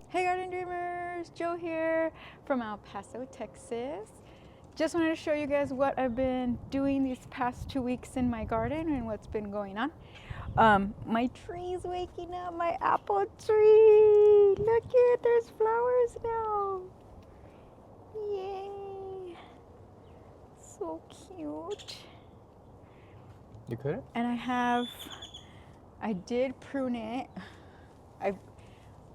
Hey Garden Dreamers, Joe here from El Paso, Texas. Just wanted to show you guys what I've been doing these past 2 weeks in my garden and what's been going on. My tree's waking up, my apple tree. Look it, there's flowers now. Yay. So cute. You could? And I did prune it.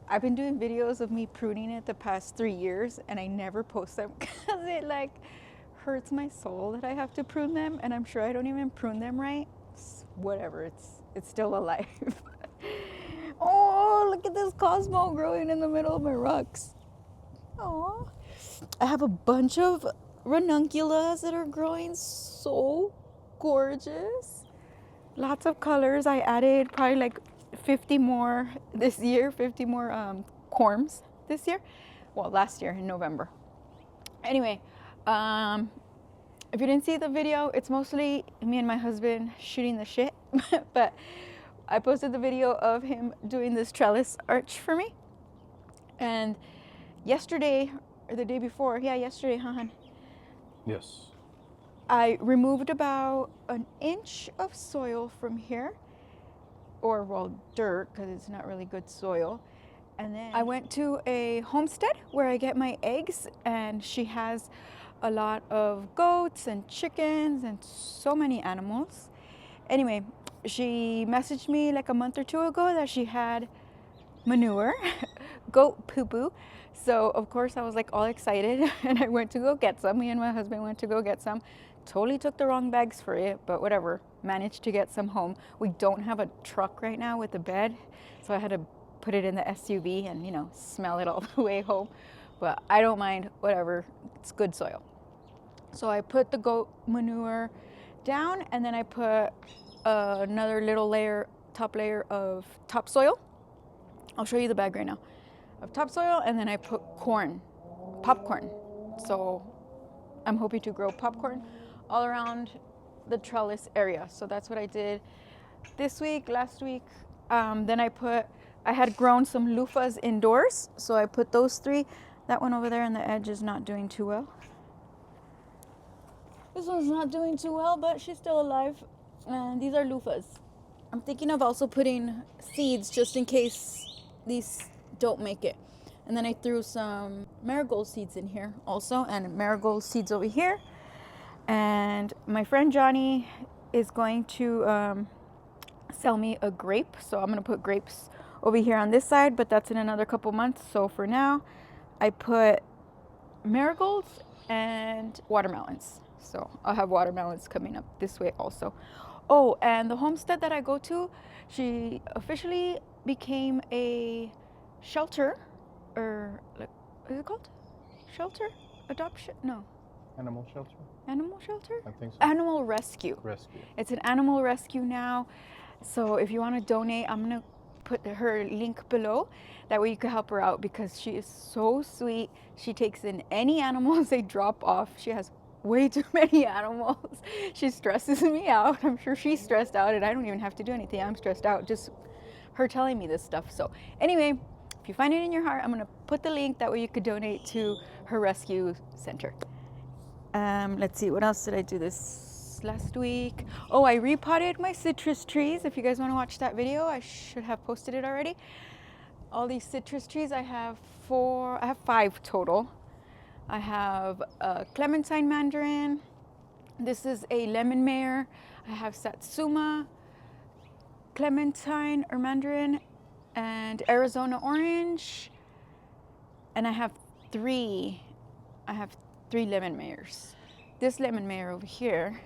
I've been doing videos of me pruning it the past 3 years and I never post them because it like hurts my soul that I have to prune them, and I'm sure I don't even prune them right. Whatever, it's still alive. Oh, look at this Cosmo growing in the middle of my rocks. Oh, I have a bunch of ranunculus that are growing so gorgeous. Lots of colors. I added probably like 50 more this year, 50 more corms this year. Well, last year in November. Anyway, if you didn't see the video, it's mostly me and my husband shooting the shit. But I posted the video of him doing this trellis arch for me. And yesterday, or the day before, yeah, yesterday, huh, hon? Yes. I removed about an inch of soil from here, or well, dirt, because it's not really good soil. And then I went to a homestead where I get my eggs, and she has a lot of goats and chickens and so many animals. Anyway, she messaged me like a month or two ago that she had manure, goat poo-poo. So of course I was like all excited and I went to go get some. Me and my husband went to go get some. Totally took the wrong bags for it, but whatever. Managed to get some home. We don't have a truck right now with a bed, so I had to put it in the SUV and, you know, smell it all the way home. But I don't mind, whatever. It's good soil. So I put the goat manure down, and then I put another little layer, top layer of topsoil. I'll show you the bag right now of topsoil, and then I put popcorn. So I'm hoping to grow popcorn all around the trellis area. So that's what I did this week, last week. Then I had grown some loofahs indoors, so I put those 3. That one over there on the edge is not doing too well. This one's not doing too well, but she's still alive. And these are loofahs. I'm thinking of also putting seeds just in case these don't make it. And then I threw some marigold seeds in here also, and marigold seeds over here. And my friend Johnny is going to sell me a grape. So I'm going to put grapes over here on this side, but that's in another couple months. So for now, I put marigolds and watermelons. So I'll have watermelons coming up this way also. Oh, and the homestead that I go to, she officially became a shelter, or like, what is it called? Shelter? Adoption? No. Animal shelter? Animal shelter? I think so. Animal rescue. Rescue. It's an animal rescue now. So if you want to donate, I'm going to put her link below. That way you can help her out, because she is so sweet. She takes in any animals they drop off. She has way too many animals. She stresses me out. I'm sure she's stressed out, and I don't even have to do anything. I'm stressed out just her telling me this stuff. So anyway, if you find it in your heart, I'm going to put the link. That way you could donate to her rescue center. Let's see, what else did I do this last week? Oh, I repotted my citrus trees. If you guys want to watch that video, I should have posted it already. All these citrus trees, I have 5 total. I have a clementine mandarin. This is a lemon mare. I have satsuma, clementine or mandarin, and Arizona orange. And I have 3 lemon mares. This lemon mare over here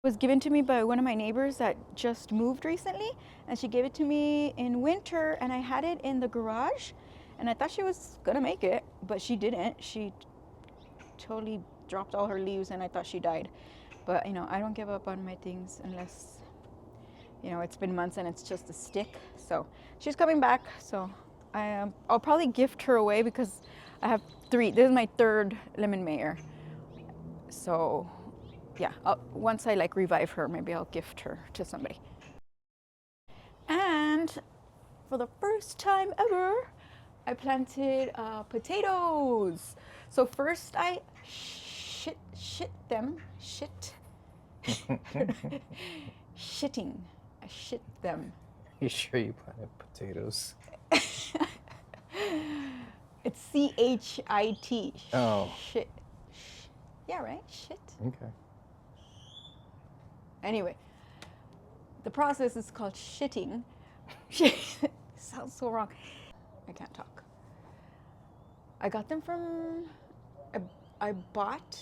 was given to me by one of my neighbors that just moved recently, and she gave it to me in winter, and I had it in the garage, and I thought she was gonna make it, but she didn't. She totally dropped all her leaves, and I thought she died. But you know, I don't give up on my things unless, you know, it's been months and it's just a stick. So she's coming back, so I'll probably gift her away, because I have 3. This is my 3rd lemon mare. So yeah, once I like revive her, maybe I'll gift her to somebody. And for the first time ever, I planted potatoes. So first I shit them. Shitting. I shit them. You sure you planted potatoes? It's CHIT. Oh. Shit. Yeah, right? Shit. Okay. Anyway, the process is called shitting. Sounds so wrong. I can't talk. I got them from, I bought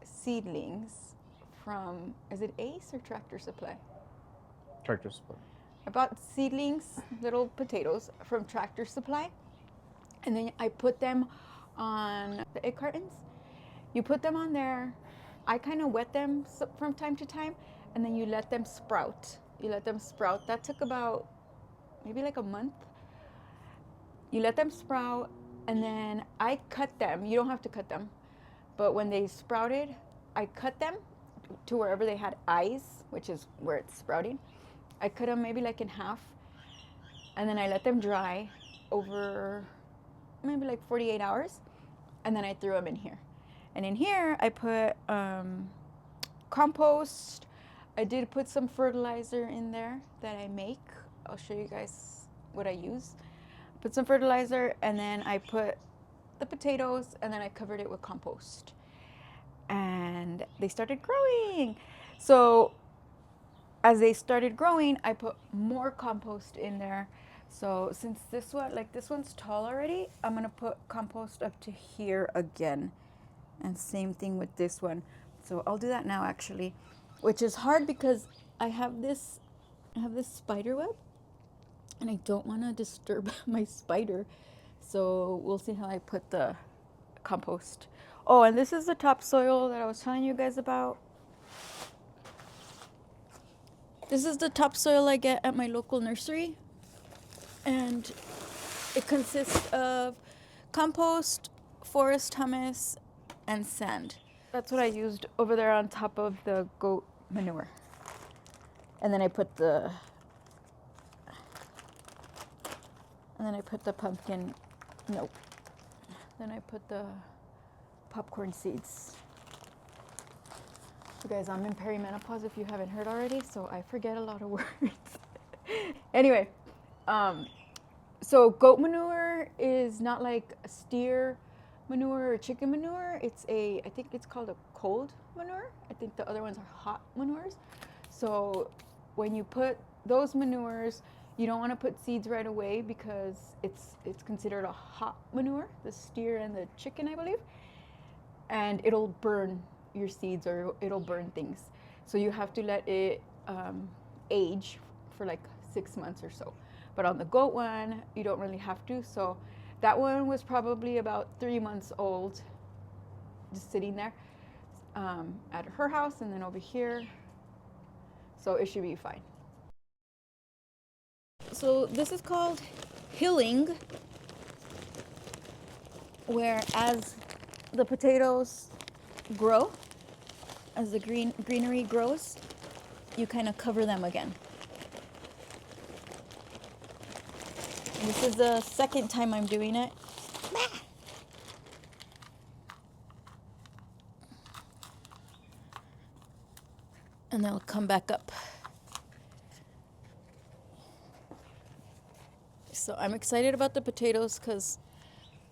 seedlings from, is it Ace or Tractor Supply? Tractor Supply. I bought seedlings, little potatoes from Tractor Supply, and then I put them on the egg cartons. You put them on there. I kind of wet them from time to time, and then you let them sprout. That took about maybe like a month. You let them sprout, and then I cut them. You don't have to cut them, but when they sprouted, I cut them to wherever they had eyes, which is where it's sprouting. I cut them maybe like in half, and then I let them dry over maybe like 48 hours, and then I threw them in here. And in here, I put compost. I did put some fertilizer in there that I make. I'll show you guys what I use. Put some fertilizer, and then I put the potatoes, and then I covered it with compost. And they started growing. So as they started growing, I put more compost in there. So since this one's tall already, I'm gonna put compost up to here again. And same thing with this one. So I'll do that now actually, which is hard because I have this spider web, and I don't want to disturb my spider. So we'll see how I put the compost. Oh, and this is the topsoil that I was telling you guys about. This is the topsoil I get at my local nursery, and it consists of compost, forest humus, and sand. That's what I used over there on top of the goat manure. And then I put the pumpkin, nope. Then I put the popcorn seeds. You guys, I'm in perimenopause if you haven't heard already, so I forget a lot of words. Anyway, so goat manure is not like a steer manure or chicken manure. I think it's called a cold manure. I think the other ones are hot manures. So when you put those manures, you don't want to put seeds right away because it's considered a hot manure, the steer and the chicken, I believe. And it'll burn your seeds, or it'll burn things. So you have to let it age for like 6 months or so. But on the goat one, you don't really have to. So that one was probably about 3 months old, just sitting there at her house, and then over here. So it should be fine. So this is called hilling, where as the potatoes grow, as the greenery grows, you kind of cover them again. And this is the second time I'm doing it. And they'll come back up. So I'm excited about the potatoes because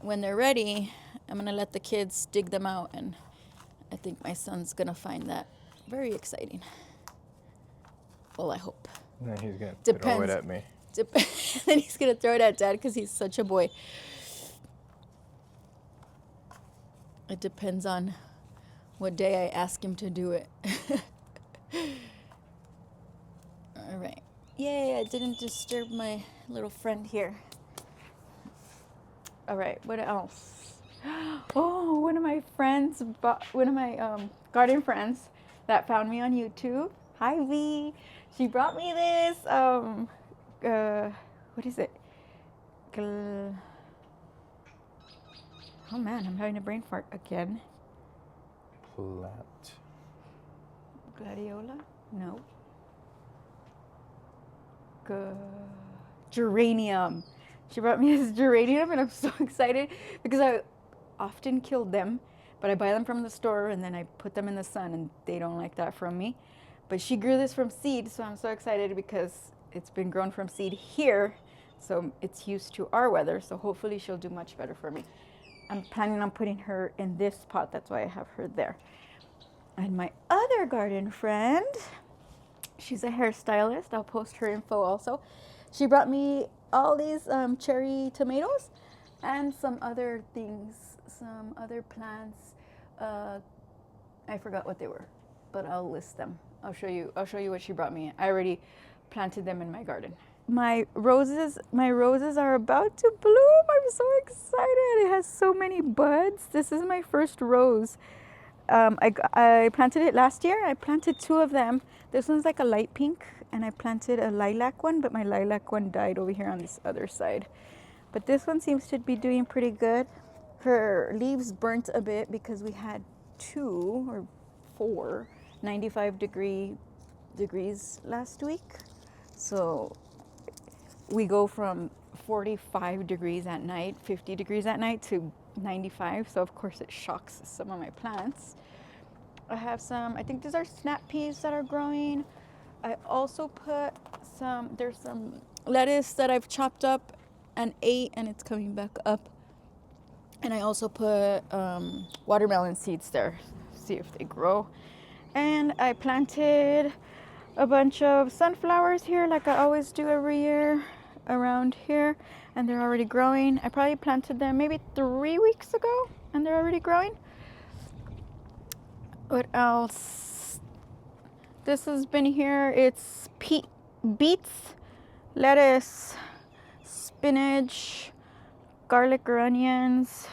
when they're ready, I'm gonna let the kids dig them out, and I think my son's gonna find that very exciting. Well, I hope. And then he's gonna Depends. throw it at me. Then he's gonna throw it at Dad because he's such a boy. It depends on what day I ask him to do it. All right. Yay, I didn't disturb my little friend here. All right, what else? Oh, one of my garden friends that found me on YouTube. Hi, V. She brought me this, what is it? Oh man, I'm having a brain fart again. Plant. Gladiola? No. Geranium. She brought me this geranium, and I'm so excited because I often kill them, but I buy them from the store and then I put them in the sun, and they don't like that from me. But she grew this from seed, so I'm so excited because it's been grown from seed here, so it's used to our weather, so hopefully she'll do much better for me. I'm planning on putting her in this pot, that's why I have her there. And my other garden friend, she's a hairstylist. I'll post her info also. She brought me all these cherry tomatoes and some other things, some other plants. I forgot what they were, but I'll list them. I'll show you what she brought me. I already planted them in my garden. My roses are about to bloom. I'm so excited. It has so many buds. This is my first rose. I planted it last year. I planted 2 of them. This one's like a light pink, and I planted a lilac one, but my lilac one died over here on this other side. But this one seems to be doing pretty good. Her leaves burnt a bit because we had 2 or 4 degrees last week. So we go from 45 degrees at night, 50 degrees at night to 95. So of course it shocks some of my plants. I have some, I think these are snap peas that are growing. I also put there's some lettuce that I've chopped up and ate, and it's coming back up. And I also put watermelon seeds there, see if they grow. And I planted a bunch of sunflowers here, like I always do every year around here, and they're already growing. I probably planted them maybe 3 weeks ago, and they're already growing. What else? This has been here. It's beets, lettuce, spinach, garlic or onions,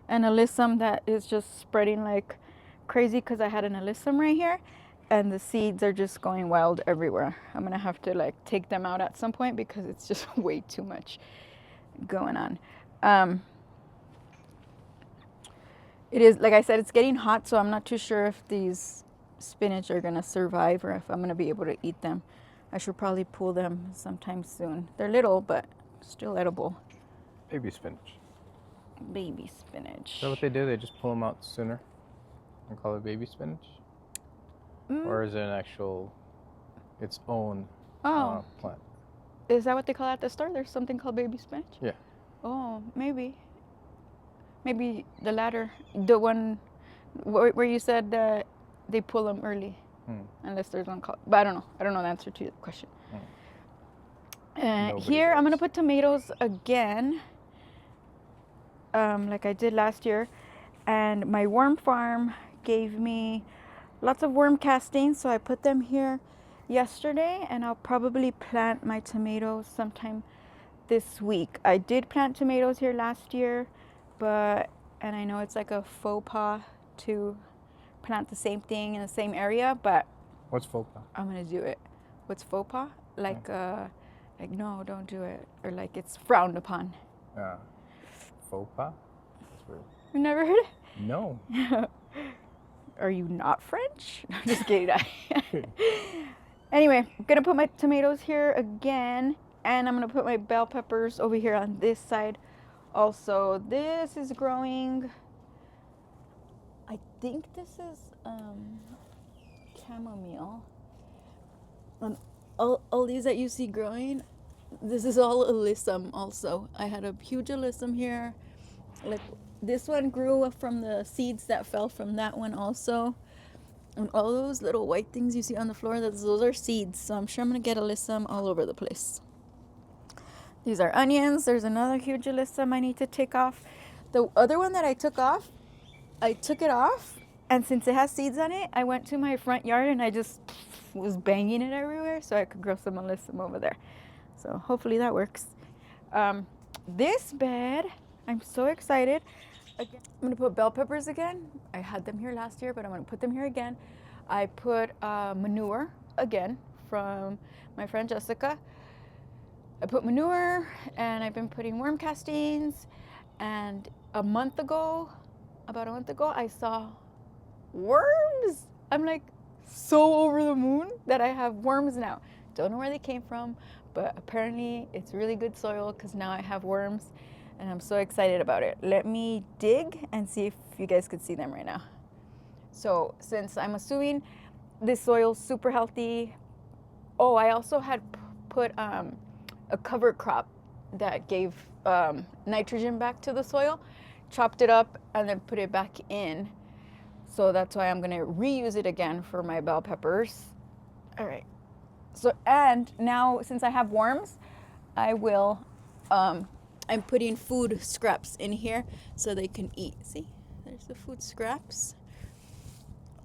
and alyssum that is just spreading like crazy because I had an alyssum right here, and the seeds are just going wild everywhere. I'm gonna have to like take them out at some point because it's just way too much going on. It is, like I said, it's getting hot, so I'm not too sure if these spinach are gonna survive or if I'm gonna be able to eat them. I should probably pull them sometime soon. They're little, but still edible. Baby spinach. Baby spinach. Is that what they do? They just pull them out sooner and call it baby spinach? Or is it an actual, its own plant? Is that what they call it at the store? There's something called baby spinach? Yeah. Oh, maybe. Maybe the latter. The one where you said that they pull them early. Unless there's one called, but I don't know. I don't know the answer to your question. Here, I'm going to put tomatoes again, like I did last year. And my worm farm gave me lots of worm castings, so I put them here yesterday, and I'll probably plant my tomatoes sometime this week. I did plant tomatoes here last year, and I know it's like a faux pas to plant the same thing in the same area, but What's faux pas? I'm gonna do it. What's faux pas? Like no, don't do it, or like it's frowned upon. Faux pas? That's weird. You never heard it? No. Are you not French? I'm just kidding. Anyway, I'm gonna put my tomatoes here again, and I'm gonna put my bell peppers over here on this side. Also, this is growing. I think this is chamomile. And all these that you see growing, this is all alyssum also. I had a huge alyssum here. Like this one grew from the seeds that fell from that one also. And all those little white things you see on the floor, those are seeds. So I'm sure I'm gonna get alyssum all over the place. These are onions. There's another huge alyssum I need to take off. The other one that I took it off, and since it has seeds on it, I went to my front yard and I just was banging it everywhere so I could grow some alyssum over there. So hopefully that works. This bed, I'm so excited. Again, I'm gonna put bell peppers again. I had them here last year, but I'm gonna put them here again. I put manure again from my friend Jessica. I put manure, and I've been putting worm castings, and about a month ago, I saw worms. I'm like so over the moon that I have worms now. Don't know where they came from, but apparently it's really good soil because now I have worms and I'm so excited about it. Let me dig and see if you guys could see them right now. So since I'm assuming this soil's super healthy. Oh, I also had put a cover crop that gave nitrogen back to the soil, chopped it up and then put it back in. So that's why I'm gonna reuse it again for my bell peppers. All right. So, and now since I have worms, I will, I'm putting food scraps in here so they can eat. See, there's the food scraps.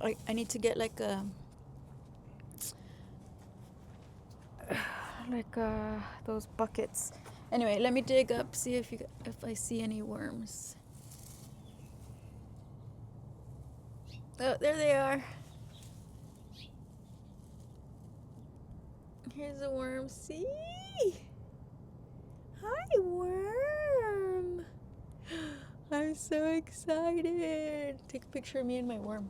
I need to get like those buckets. Anyway, let me dig up, see if I see any worms. Oh, there they are. Here's a worm. See? Hi, worm. I'm so excited. Take a picture of me and my worm.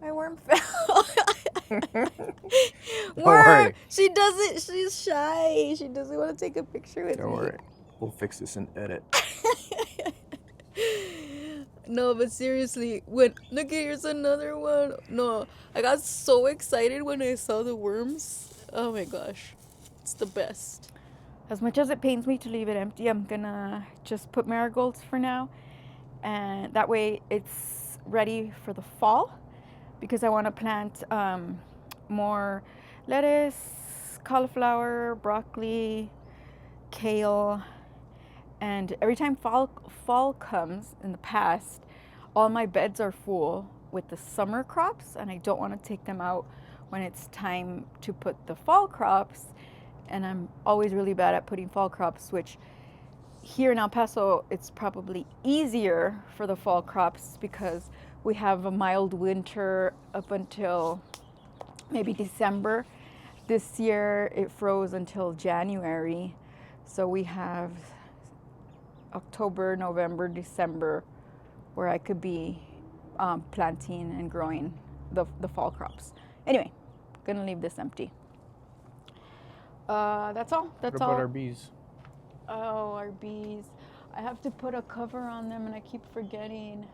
My worm fell. Don't worry. She doesn't. She's shy. She doesn't want to take a picture with me. Don't worry. We'll fix this in edit. No, but seriously, look, here's another one. No, I got so excited when I saw the worms. Oh my gosh, it's the best. As much as it pains me to leave it empty, I'm gonna just put marigolds for now, and that way it's ready for the fall, because I want to plant more lettuce, cauliflower, broccoli, kale. And every time fall comes in the past, all my beds are full with the summer crops, and I don't want to take them out when it's time to put the fall crops. And I'm always really bad at putting fall crops, which here in El Paso, it's probably easier for the fall crops because we have a mild winter up until maybe December. This year it froze until January, so we have October, November, December where I could be planting and growing the fall crops. Anyway, gonna leave this empty. That's all. That's all. What about our bees? Oh, our bees. I have to put a cover on them and I keep forgetting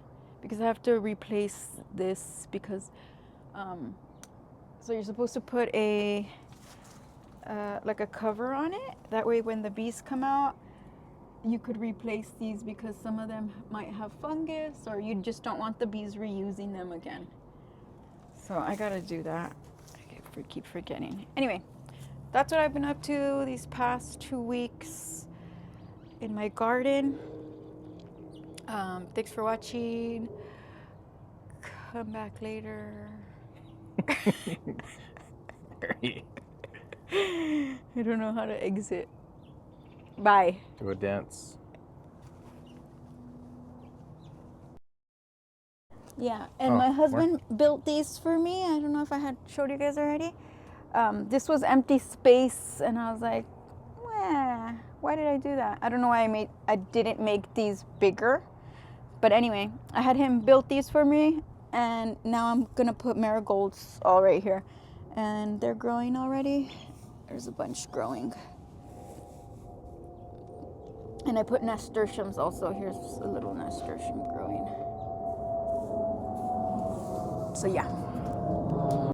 because I have to replace this because so you're supposed to put a like a cover on it. That way when the bees come out, you could replace these because some of them might have fungus or you just don't want the bees reusing them again. So I gotta do that. I keep forgetting. Anyway, that's what I've been up to these past 2 weeks in my garden. Thanks for watching. Come back later. I don't know how to exit. Bye. Do a dance. Yeah, and my husband built these for me. I don't know if I had showed you guys already. This was empty space, and I was like, why did I do that? I don't know why I didn't make these bigger. But anyway, I had him build these for me, and now I'm gonna put marigolds all right here. And they're growing already. There's a bunch growing. And I put nasturtiums also. Here's a little nasturtium growing. So yeah.